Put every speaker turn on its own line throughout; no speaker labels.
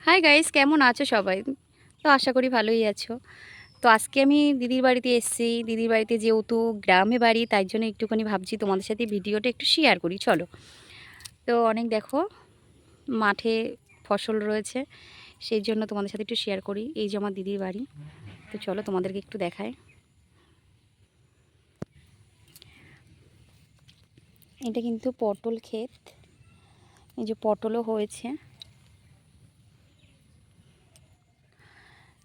Hi guys, কেমন আছো সবাই? তো আশা করি ভালোই আছো। তো আজকে আমি দিদির বাড়িতে এসেছি। দিদির বাড়িতে যেহেতু গ্রামে বাড়ি, তাই জন্য একটুখানি ভাবছি তোমাদের সাথে ভিডিওটা একটু শেয়ার করি, চলো। তো অনেক দেখো মাঠে ফসল রয়েছে, সেই জন্য তোমাদের সাথে একটু শেয়ার করি। এই যে আমার দিদির বাড়ি, তো চলো তোমাদেরকে একটু দেখায়। এটা কিন্তু পটল ক্ষেত, এই যে পটলও হয়েছে।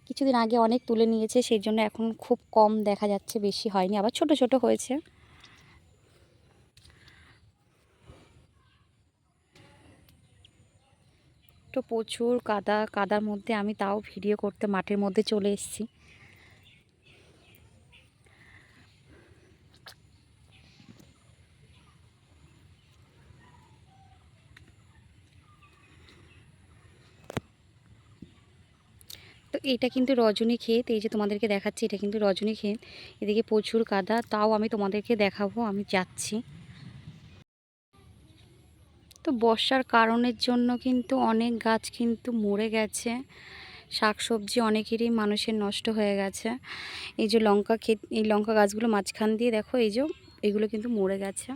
কিছুদিন আগে অনেক তুলে নিয়েছে, সেই জন্য এখন খুব কম দেখা যাচ্ছে, বেশি হয়নি, আবার ছোট ছোট হয়েছে। তো প্রচুর কাদা, কাদার মধ্যে আমি তাও ভিডিও করতে মাঠের মধ্যে চলে এসেছি। তো এটা কিন্তু রজনী ক্ষেত, এই যে তোমাদেরকে দেখাচ্ছি, এটা কিন্তু রজনী ক্ষেত। এদিকে প্রচুর কাদা, তাও আমি তোমাদেরকে দেখাবো, আমি যাচ্ছি। তো বর্ষার কারণের জন্য কিন্তু অনেক গাছ কিন্তু মরে গেছে, শাকসবজি অনেকেরই মানুষের নষ্ট হয়ে গেছে। এই যে লঙ্কা ক্ষেত, এই লঙ্কা গাছগুলো মাঝখান দিয়ে দেখো, এই যে এগুলো কিন্তু মরে গেছে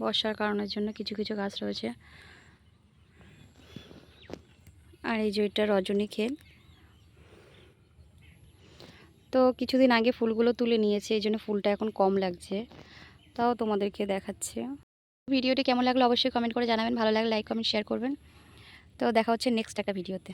বর্ষার কারণের জন্য। কিছু কিছু গাছ রয়েছে। আর এই যে এটা রজনী ক্ষেত। তো কিছুদিন আগে ফুলগুলো তুলে নিয়েছে, এই জন্য ফুলটা এখন কম লাগছে, তাও তোমাদেরকে দেখাচ্ছে। ভিডিওটি কেমন লাগলো অবশ্যই কমেন্ট করে জানাবেন, ভালো লাগলে লাইক কমেন্ট শেয়ার করবেন। তো দেখা হচ্ছে নেক্সট একটা ভিডিওতে।